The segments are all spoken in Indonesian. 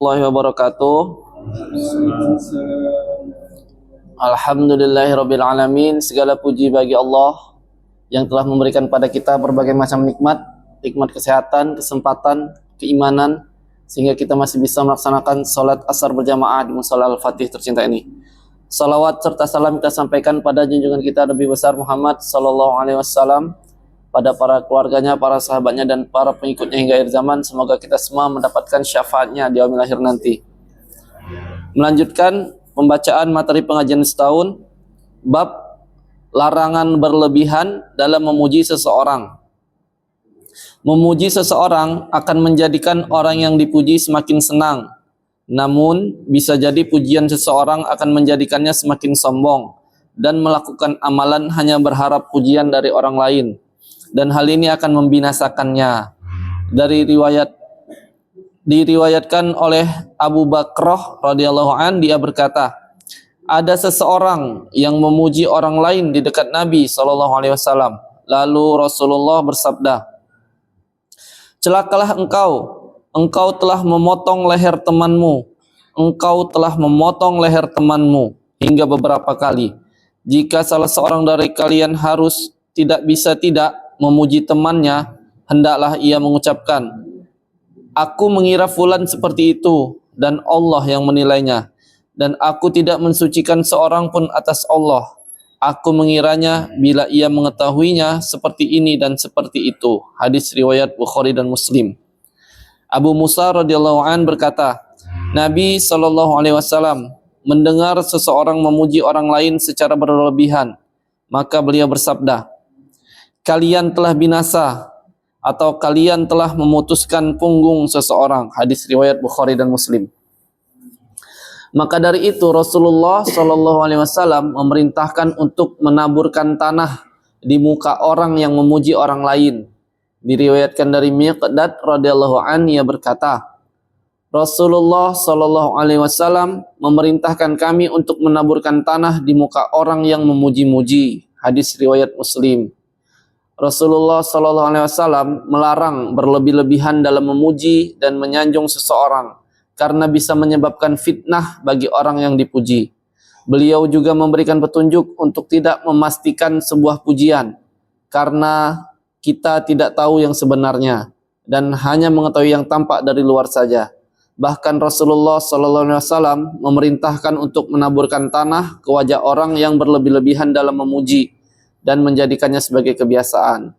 Warahmatullahi wabarakatuh. Alhamdulillahirabbil alamin. Segala puji bagi Allah yang telah memberikan pada kita berbagai macam nikmat kesehatan, kesempatan, keimanan, sehingga kita masih bisa melaksanakan salat asar berjamaah di Mushola Al-Fatih tercinta ini. Salawat serta salam kita sampaikan pada junjungan kita Nabi besar Muhammad sallallahu alaihi wasallam, pada para keluarganya, para sahabatnya, dan para pengikutnya hingga akhir zaman. Semoga kita semua mendapatkan syafaatnya di yaumil akhir nanti. Melanjutkan pembacaan materi pengajian setahun, bab larangan berlebihan dalam memuji seseorang. Memuji seseorang akan menjadikan orang yang dipuji semakin senang. Namun, bisa jadi pujian seseorang akan menjadikannya semakin sombong dan melakukan amalan hanya berharap pujian dari orang lain. Dan hal ini akan membinasakannya. Diriwayatkan oleh Abu Bakrah radhiyallahu an, dia berkata, ada seseorang yang memuji orang lain di dekat Nabi sallallahu alaihi wasallam. Lalu Rasulullah bersabda, celakalah engkau telah memotong leher temanmu. Engkau telah memotong leher temanmu hingga beberapa kali. Jika salah seorang dari kalian harus tidak memuji temannya, hendaklah ia mengucapkan, aku mengira fulan seperti itu dan Allah yang menilainya, dan aku tidak mensucikan seorang pun atas Allah. Aku mengiranya bila ia mengetahuinya seperti ini dan seperti itu. Hadis riwayat Bukhari dan Muslim. Abu Musa radhiyallahu an berkata, Nabi sallallahu alaihi wasallam mendengar seseorang memuji orang lain secara berlebihan, maka beliau bersabda, kalian telah binasa atau kalian telah memutuskan punggung seseorang. Hadis riwayat Bukhari dan Muslim. Maka dari itu Rasulullah sallallahu alaihi wasallam memerintahkan untuk menaburkan tanah di muka orang yang memuji orang lain. Diriwayatkan dari Miqdad radhiyallahu an, ia berkata, Rasulullah sallallahu alaihi wasallam memerintahkan kami untuk menaburkan tanah di muka orang yang memuji-muji. Hadis riwayat Muslim. Rasulullah sallallahu alaihi wasallam melarang berlebih-lebihan dalam memuji dan menyanjung seseorang karena bisa menyebabkan fitnah bagi orang yang dipuji. Beliau juga memberikan petunjuk untuk tidak memastikan sebuah pujian karena kita tidak tahu yang sebenarnya dan hanya mengetahui yang tampak dari luar saja. Bahkan Rasulullah sallallahu alaihi wasallam memerintahkan untuk menaburkan tanah ke wajah orang yang berlebih-lebihan dalam memuji dan menjadikannya sebagai kebiasaan.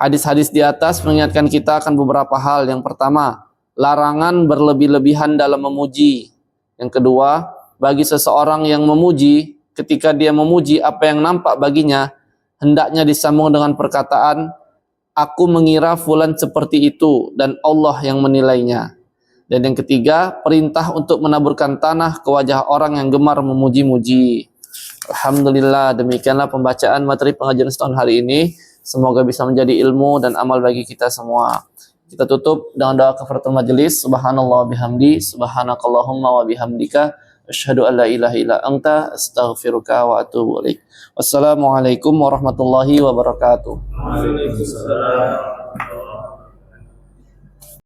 Hadis-hadis di atas mengingatkan kita akan beberapa hal. Yang pertama, larangan berlebih-lebihan dalam memuji. Yang kedua, bagi seseorang yang memuji, ketika dia memuji apa yang nampak baginya, hendaknya disambung dengan perkataan, aku mengira fulan seperti itu dan Allah yang menilainya. Dan yang ketiga, perintah untuk menaburkan tanah ke wajah orang yang gemar memuji-muji. Alhamdulillah, demikianlah pembacaan materi pengajian setahun hari ini. Semoga bisa menjadi ilmu dan amal bagi kita semua. Kita tutup dengan doa kafaratul majelis. Subhanallah bihamdi, subhanakallahumma wa bihamdika, asyhadu an la ilaha illa anta, astaghfiruka wa atubu ilaik. Wassalamualaikum warahmatullahi wabarakatuh. Waalaikumsalam.